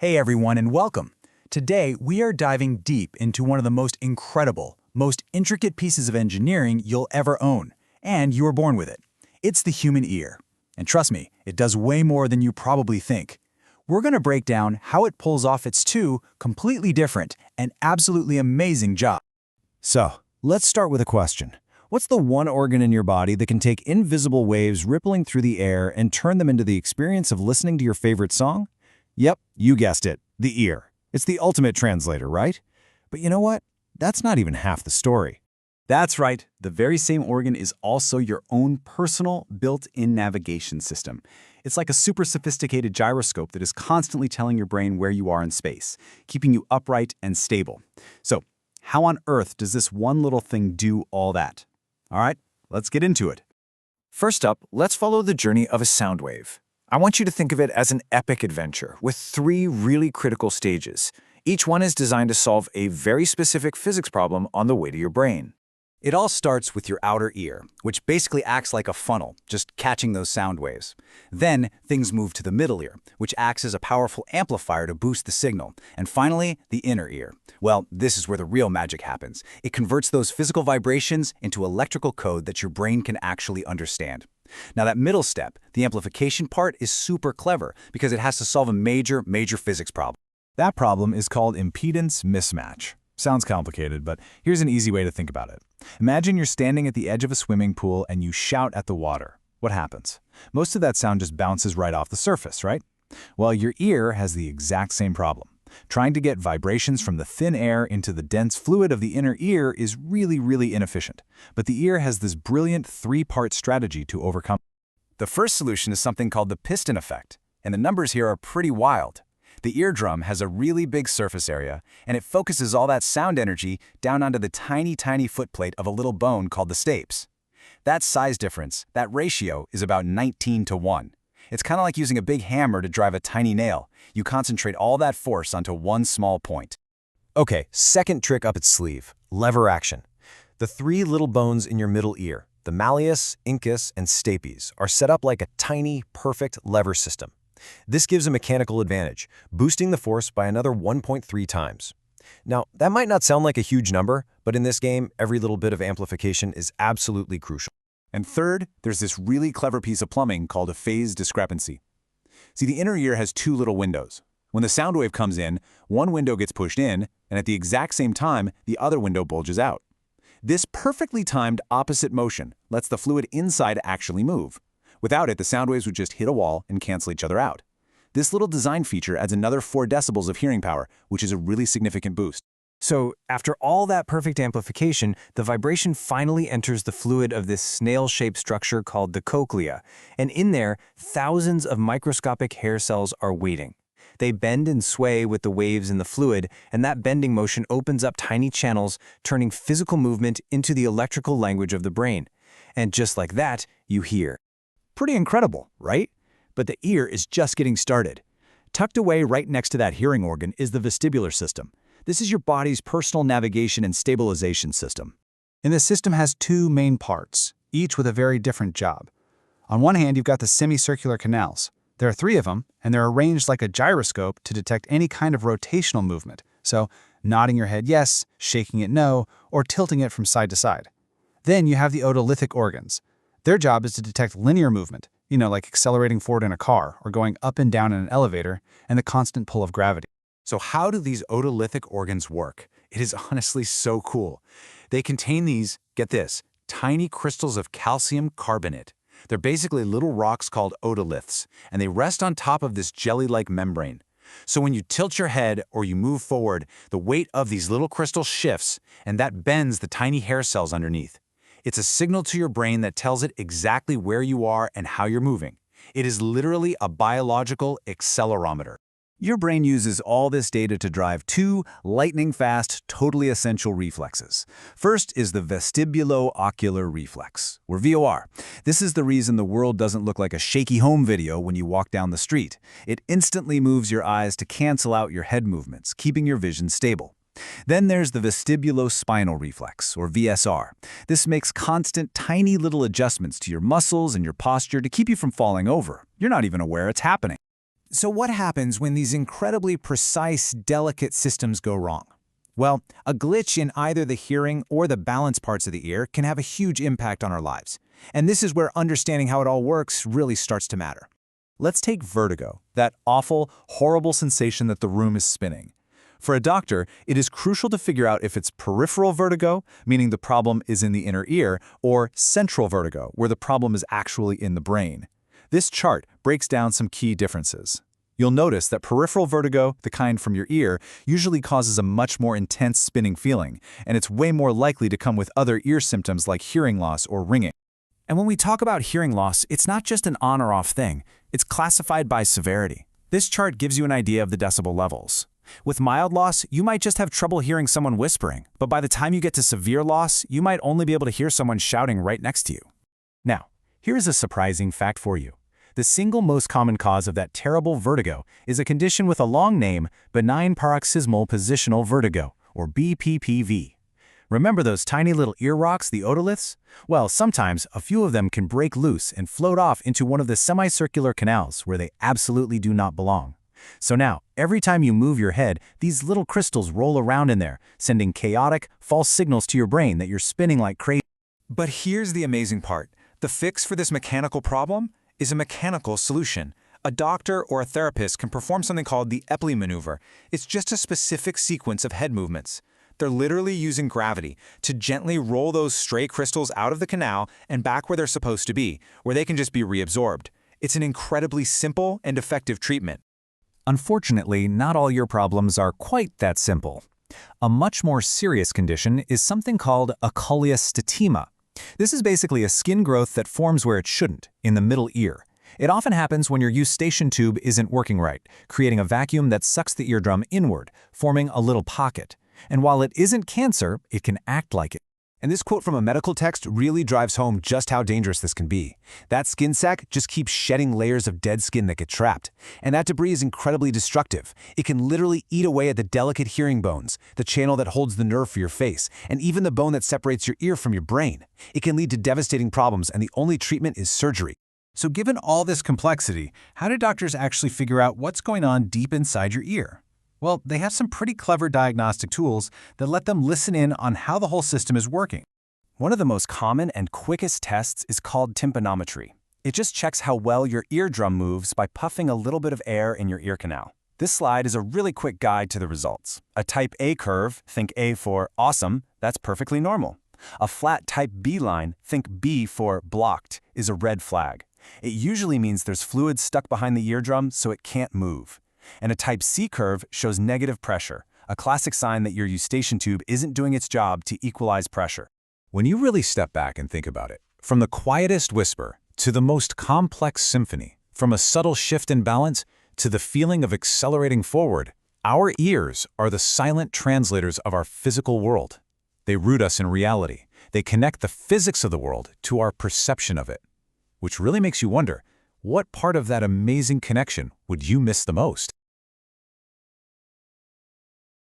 Hey everyone and welcome. Today we are diving deep into one of the most incredible, most intricate pieces of engineering you'll ever own, and you were born with it. It's the human ear. And trust me, it does way more than you probably think. We're going to break down how it pulls off its two completely different and absolutely amazing jobs. So, let's start with a question. What's the one organ in your body that can take invisible waves rippling through the air and turn them into the experience of listening to your favorite song? Yep, you guessed it, the ear. It's the ultimate translator, right? But you know what? That's not even half the story. That's right, the very same organ is also your own personal, built-in navigation system. It's like a super sophisticated gyroscope that is constantly telling your brain where you are in space, keeping you upright and stable. So, how on earth does this one little thing do all that? All right, let's get into it. First up, let's follow the journey of a sound wave. I want you to think of it as an epic adventure with three really critical stages. Each one is designed to solve a very specific physics problem on the way to your brain. It all starts with your outer ear, which basically acts like a funnel, just catching those sound waves. Then, things move to the middle ear, which acts as a powerful amplifier to boost the signal. And finally, the inner ear. Well, this is where the real magic happens. It converts those physical vibrations into electrical code that your brain can actually understand. Now that middle step, the amplification part, is super clever because it has to solve a major physics problem. That problem is called impedance mismatch. Sounds complicated, but here's an easy way to think about it. Imagine you're standing at the edge of a swimming pool and you shout at the water. What happens? Most of that sound just bounces right off the surface, right? Well, your ear has the exact same problem. Trying to get vibrations from the thin air into the dense fluid of the inner ear is really inefficient. But the ear has this brilliant three-part strategy to overcome. The first solution is something called the piston effect, and the numbers here are pretty wild. The eardrum has a really big surface area, and it focuses all that sound energy down onto the tiny footplate of a little bone called the stapes. That size difference, that ratio, is about 19:1. It's kind of like using a big hammer to drive a tiny nail. You concentrate all that force onto one small point. Okay, second trick up its sleeve, lever action. The three little bones in your middle ear, the malleus, incus, and stapes, are set up like a tiny, perfect lever system. This gives a mechanical advantage, boosting the force by another 1.3 times. Now, that might not sound like a huge number, but in this game, every little bit of amplification is absolutely crucial. And third, there's this really clever piece of plumbing called a phase discrepancy. See, the inner ear has two little windows. When the sound wave comes in, one window gets pushed in, and at the exact same time, the other window bulges out. This perfectly timed opposite motion lets the fluid inside actually move. Without it, the sound waves would just hit a wall and cancel each other out. This little design feature adds another 4 decibels of hearing power, which is a really significant boost. So, after all that perfect amplification, the vibration finally enters the fluid of this snail-shaped structure called the cochlea, and in there, thousands of microscopic hair cells are waiting. They bend and sway with the waves in the fluid, and that bending motion opens up tiny channels, turning physical movement into the electrical language of the brain. And just like that, you hear. Pretty incredible, right? But the ear is just getting started. Tucked away right next to that hearing organ is the vestibular system. This is your body's personal navigation and stabilization system. And this system has two main parts, each with a very different job. On one hand, you've got the semicircular canals. There are 3 of them, and they're arranged like a gyroscope to detect any kind of rotational movement. So, nodding your head yes, shaking it no, or tilting it from side to side. Then you have the otolithic organs. Their job is to detect linear movement, like accelerating forward in a car or going up and down in an elevator, and the constant pull of gravity. So how do these otolithic organs work? It is honestly so cool. They contain these, get this, tiny crystals of calcium carbonate. They're basically little rocks called otoliths, and they rest on top of this jelly-like membrane. So when you tilt your head or you move forward, the weight of these little crystals shifts, and that bends the tiny hair cells underneath. It's a signal to your brain that tells it exactly where you are and how you're moving. It is literally a biological accelerometer. Your brain uses all this data to drive 2 lightning-fast, totally essential reflexes. First is the vestibulo-ocular reflex, or VOR. This is the reason the world doesn't look like a shaky home video when you walk down the street. It instantly moves your eyes to cancel out your head movements, keeping your vision stable. Then there's the vestibulospinal reflex, or VSR. This makes constant, tiny little adjustments to your muscles and your posture to keep you from falling over. You're not even aware it's happening. So what happens when these incredibly precise, delicate systems go wrong? Well, a glitch in either the hearing or the balance parts of the ear can have a huge impact on our lives. And this is where understanding how it all works really starts to matter. Let's take vertigo, that awful, horrible sensation that the room is spinning. For a doctor, it is crucial to figure out if it's peripheral vertigo, meaning the problem is in the inner ear, or central vertigo, where the problem is actually in the brain. This chart breaks down some key differences. You'll notice that peripheral vertigo, the kind from your ear, usually causes a much more intense spinning feeling, and it's way more likely to come with other ear symptoms like hearing loss or ringing. And when we talk about hearing loss, it's not just an on or off thing. It's classified by severity. This chart gives you an idea of the decibel levels. With mild loss, you might just have trouble hearing someone whispering, but by the time you get to severe loss, you might only be able to hear someone shouting right next to you. Now, here's a surprising fact for you. The single most common cause of that terrible vertigo is a condition with a long name, benign paroxysmal positional vertigo, or BPPV. Remember those tiny little ear rocks, the otoliths? Well, sometimes a few of them can break loose and float off into one of the semicircular canals where they absolutely do not belong. So now, every time you move your head, these little crystals roll around in there, sending chaotic, false signals to your brain that you're spinning like crazy. But here's the amazing part. The fix for this mechanical problem is a mechanical solution. A doctor or a therapist can perform something called the Epley maneuver. It's just a specific sequence of head movements. They're literally using gravity to gently roll those stray crystals out of the canal and back where they're supposed to be, where they can just be reabsorbed. It's an incredibly simple and effective treatment. Unfortunately, not all your problems are quite that simple. A much more serious condition is something called a choleostatema. This is basically a skin growth that forms where it shouldn't, in the middle ear. It often happens when your eustachian tube isn't working right, creating a vacuum that sucks the eardrum inward, forming a little pocket. And while it isn't cancer, it can act like it. And this quote from a medical text really drives home just how dangerous this can be. That skin sac just keeps shedding layers of dead skin that get trapped. And that debris is incredibly destructive. It can literally eat away at the delicate hearing bones, the channel that holds the nerve for your face, and even the bone that separates your ear from your brain. It can lead to devastating problems, and the only treatment is surgery. So given all this complexity, how do doctors actually figure out what's going on deep inside your ear? Well, they have some pretty clever diagnostic tools that let them listen in on how the whole system is working. One of the most common and quickest tests is called tympanometry. It just checks how well your eardrum moves by puffing a little bit of air in your ear canal. This slide is a really quick guide to the results. A type A curve, think A for awesome, that's perfectly normal. A flat type B line, think B for blocked, is a red flag. It usually means there's fluid stuck behind the eardrum so it can't move. And a type C curve shows negative pressure, a classic sign that your eustachian tube isn't doing its job to equalize pressure. When you really step back and think about it, from the quietest whisper to the most complex symphony, from a subtle shift in balance to the feeling of accelerating forward, our ears are the silent translators of our physical world. They root us in reality. They connect the physics of the world to our perception of it. Which really makes you wonder, what part of that amazing connection would you miss the most?